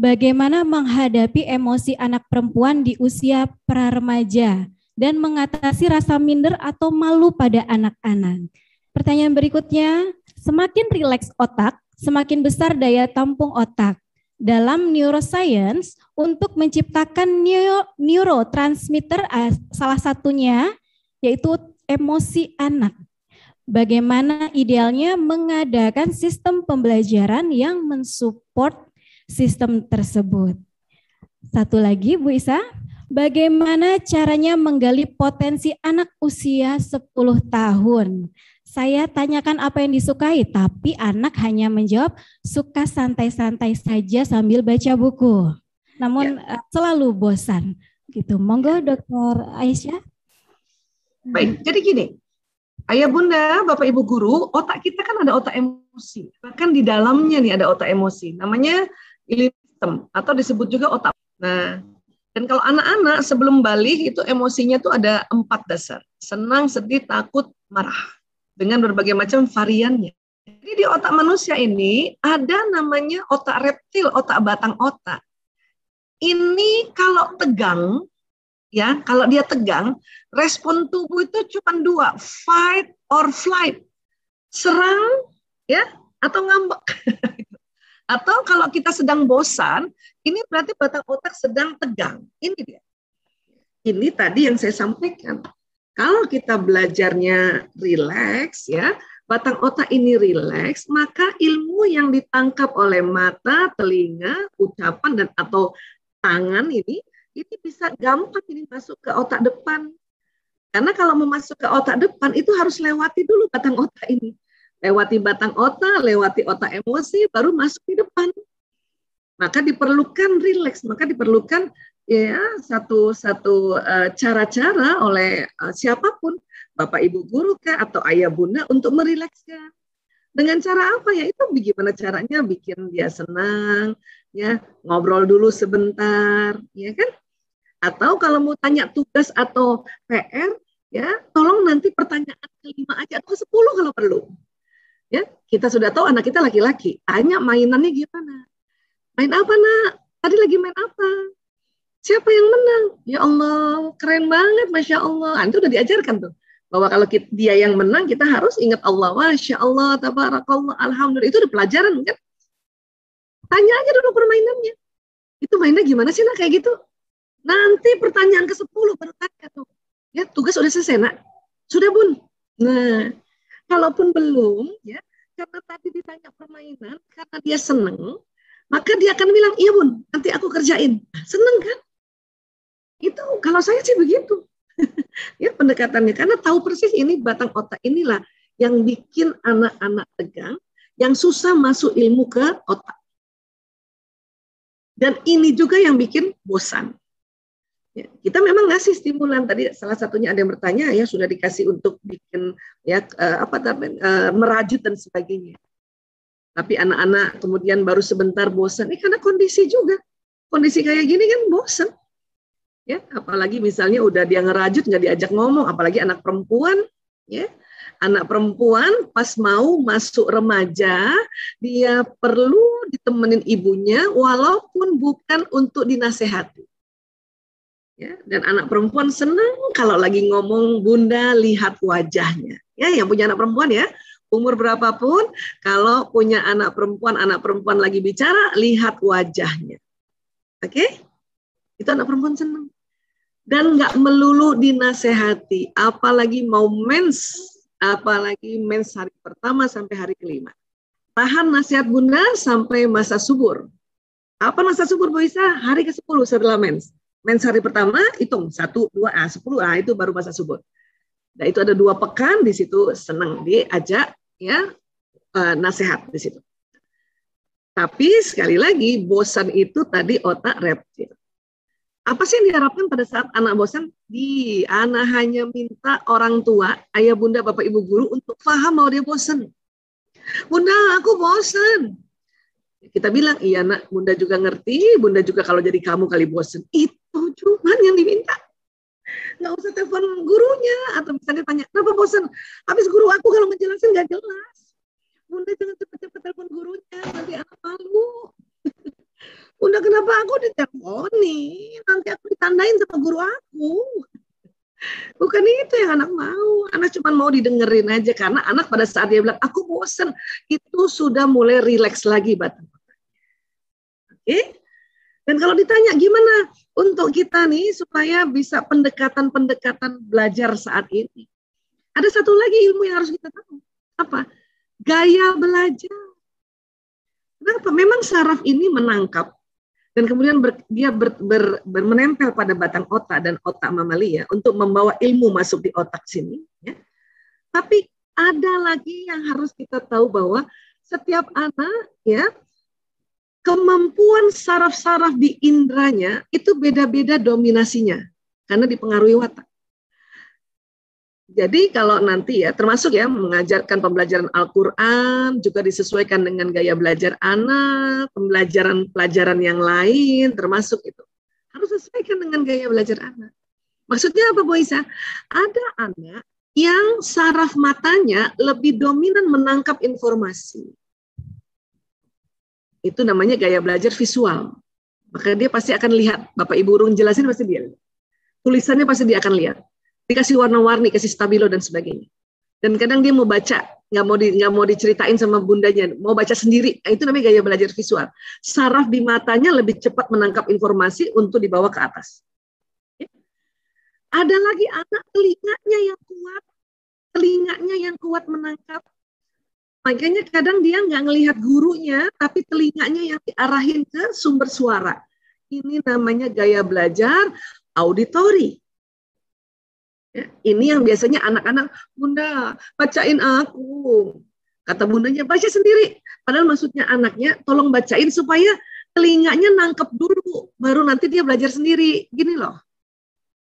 Bagaimana menghadapi emosi anak perempuan di usia pra-remaja dan mengatasi rasa minder atau malu pada anak-anak. Pertanyaan berikutnya, semakin rileks otak, semakin besar daya tampung otak. Dalam neuroscience, untuk menciptakan neurotransmitter, salah satunya yaitu emosi anak. Bagaimana idealnya mengadakan sistem pembelajaran yang mensupport sistem tersebut. Satu lagi, Bu Isa, bagaimana caranya menggali potensi anak usia 10 tahun? Saya tanyakan apa yang disukai, tapi anak hanya menjawab suka santai-santai saja sambil baca buku. Namun selalu bosan. Gitu. Monggo Dr. Aisyah. Baik, jadi gini. Ayah bunda, bapak ibu guru, otak kita kan ada otak emosi. Bahkan di dalamnya nih ada otak emosi. Namanya limbic system atau disebut juga otak. Nah, dan kalau anak-anak sebelum balik itu emosinya tuh ada 4 dasar. Senang, sedih, takut, marah. Dengan berbagai macam variannya. Jadi di otak manusia ini ada namanya otak reptil, otak batang otak. Ini kalau tegang, ya, kalau dia tegang, respon tubuh itu cuma 2, fight or flight, serang, ya, atau ngambek. Atau kalau kita sedang bosan, ini berarti batang otak sedang tegang. Ini dia. Ini tadi yang saya sampaikan. Kalau kita belajarnya rileks, ya, batang otak ini rileks, maka ilmu yang ditangkap oleh mata, telinga, ucapan dan atau tangan ini bisa gampang ini masuk ke otak depan. Karena kalau mau masuk ke otak depan itu harus lewati dulu batang otak ini. Lewati batang otak, lewati otak emosi, baru masuk di depan. Maka diperlukan rileks, maka diperlukan ya satu cara-cara oleh siapapun, bapak ibu guru kah atau ayah bunda untuk merilekskan. Dengan cara apa ya? Itu bagaimana caranya bikin dia senang, ya ngobrol dulu sebentar, ya kan? Atau kalau mau tanya tugas atau PR, ya tolong nanti pertanyaan ke-5 aja atau ke-10 kalau perlu. Ya, kita sudah tahu anak kita laki-laki, tanya mainannya gimana. Main apa nak? Tadi lagi main apa? Siapa yang menang? Ya Allah, keren banget, Masya Allah. Itu udah diajarkan tuh. Bahwa kalau dia yang menang, kita harus ingat Allah. Masya Allah, tabarakallah, alhamdulillah. Itu udah pelajaran kan? Tanya aja dulu permainannya. Itu mainnya gimana sih nak kayak gitu? Nanti pertanyaan ke-10 baru tanya tuh. Ya, tugas udah selesai nak? Sudah bun? Nah, kalaupun belum, ya, karena tadi ditanya permainan, karena dia seneng, maka dia akan bilang, iya bun, nanti aku kerjain. Seneng kan? Itu kalau saya sih begitu. Ya pendekatannya, karena tahu persis ini batang otak inilah yang bikin anak-anak tegang, yang susah masuk ilmu ke otak. Dan ini juga yang bikin bosan. Ya, kita memang ngasih stimulan tadi, salah satunya ada yang bertanya ya sudah dikasih untuk bikin ya merajut dan sebagainya. Tapi anak-anak kemudian baru sebentar bosan, karena kondisi juga. Kondisi kayak gini kan bosan. Ya, apalagi misalnya udah dia ngerajut nggak diajak ngomong, apalagi anak perempuan, ya. Anak perempuan pas mau masuk remaja, dia perlu ditemenin ibunya walaupun bukan untuk dinasehati. Ya, dan anak perempuan senang kalau lagi ngomong bunda lihat wajahnya. Ya, yang punya anak perempuan ya, umur berapapun, kalau punya anak perempuan lagi bicara, lihat wajahnya. Oke? Itu anak perempuan senang. Dan nggak melulu dinasehati, apalagi mau mens, apalagi mens hari pertama sampai hari ke-5. Tahan nasihat bunda sampai masa subur. Apa masa subur Bu Isa? Hari ke-10 setelah mens. Mens hari pertama hitung 1, 2, 10, itu baru masa subur. Nah itu ada 2 pekan di situ senang diajak ya nasihat di situ. Tapi sekali lagi bosan itu tadi otak reptil. Apa sih yang diharapkan pada saat anak bosan? Anak hanya minta orang tua, ayah bunda, bapak ibu guru untuk paham bahwa dia bosan. Bunda, aku bosan. Kita bilang, iya nak, bunda juga ngerti, bunda juga kalau jadi kamu kali bosan. Itu cuma yang diminta. Nggak usah telepon gurunya, atau misalnya tanya, kenapa bosan? Habis guru aku kalau ngejelasin nggak jelas. Bunda jangan cepet-cepet telepon gurunya, nanti anak malu. Bunda, kenapa aku diteleponi? Nanti aku ditandain sama guru aku. Bukan itu yang anak mau. Anak cuma mau didengerin aja. Karena anak pada saat dia bilang, aku bosen. Itu sudah mulai rileks lagi batang. Oke? Dan kalau ditanya gimana untuk kita nih supaya bisa pendekatan-pendekatan belajar saat ini. Ada satu lagi ilmu yang harus kita tahu. Apa? Gaya belajar. Kenapa? Memang saraf ini menangkap dan kemudian dia menempel pada batang otak dan otak mamalia untuk membawa ilmu masuk di otak sini. Ya. Tapi ada lagi yang harus kita tahu bahwa setiap anak, ya, kemampuan saraf-saraf di indranya itu beda-beda dominasinya karena dipengaruhi watak. Jadi kalau nanti ya, termasuk ya mengajarkan pembelajaran Al-Quran juga disesuaikan dengan gaya belajar anak, pelajaran yang lain termasuk itu. Harus sesuaikan dengan gaya belajar anak. Maksudnya apa Bu Isa? Ada anak yang saraf matanya lebih dominan menangkap informasi. Itu namanya gaya belajar visual. Maka dia pasti akan lihat, Bapak Ibu Urung jelasin pasti dia lihat. Tulisannya pasti dia akan lihat. Dikasih warna-warni, kasih stabilo dan sebagainya. Dan kadang dia mau baca, nggak mau diceritain sama bundanya, mau baca sendiri. Nah, itu namanya gaya belajar visual. Saraf di matanya lebih cepat menangkap informasi untuk dibawa ke atas. Ya. Ada lagi anak telinganya yang kuat menangkap. Makanya kadang dia nggak ngelihat gurunya, tapi telinganya yang diarahin ke sumber suara. Ini namanya gaya belajar auditori. Ya, ini yang biasanya anak-anak, Bunda, bacain aku. Kata bundanya, baca sendiri. Padahal maksudnya anaknya, tolong bacain supaya telinganya nangkep dulu. Baru nanti dia belajar sendiri. Gini loh.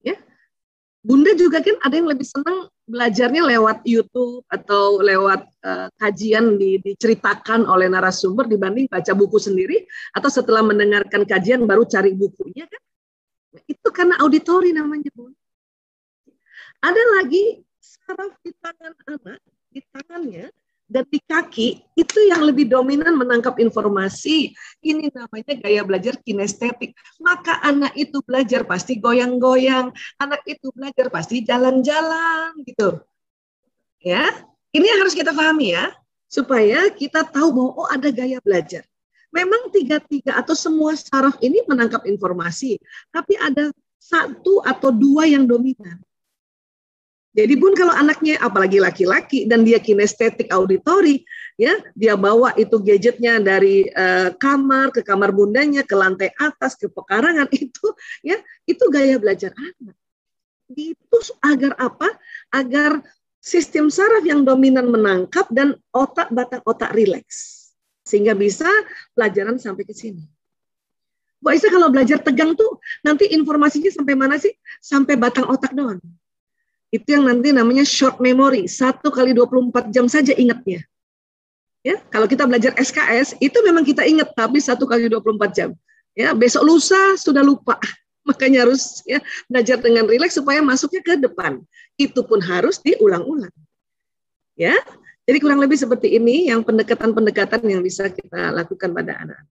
Ya. Bunda juga kan ada yang lebih senang belajarnya lewat YouTube atau lewat kajian diceritakan oleh narasumber dibanding baca buku sendiri. Atau setelah mendengarkan kajian baru cari bukunya kan. Itu karena auditori namanya, Bunda. Ada lagi saraf di tangan anak, di tangannya, dan di kaki, itu yang lebih dominan menangkap informasi. Ini namanya gaya belajar kinestetik. Maka anak itu belajar pasti goyang-goyang, anak itu belajar pasti jalan-jalan, gitu. Ya, ini yang harus kita pahami ya, supaya kita tahu bahwa ada gaya belajar. Memang tiga-tiga atau semua saraf ini menangkap informasi, tapi ada satu atau dua yang dominan. Jadi Bun kalau anaknya apalagi laki-laki dan dia kinestetik auditori, ya dia bawa itu gadgetnya dari kamar ke kamar bundanya, ke lantai atas, ke pekarangan itu, ya itu gaya belajar anak. Itu agar apa? Agar sistem saraf yang dominan menangkap dan batang otak rileks, sehingga bisa pelajaran sampai ke sini. Bu Aisyah kalau belajar tegang tuh nanti informasinya sampai mana sih? Sampai batang otak doang. Itu yang nanti namanya short memory, 1 kali 24 jam saja ingatnya. Ya, kalau kita belajar SKS, itu memang kita ingat, tapi 1 kali 24 jam. Ya, besok lusa sudah lupa. Makanya harus ya belajar dengan rileks supaya masuknya ke depan. Itu pun harus diulang-ulang. Ya, jadi kurang lebih seperti ini yang pendekatan-pendekatan yang bisa kita lakukan pada anak.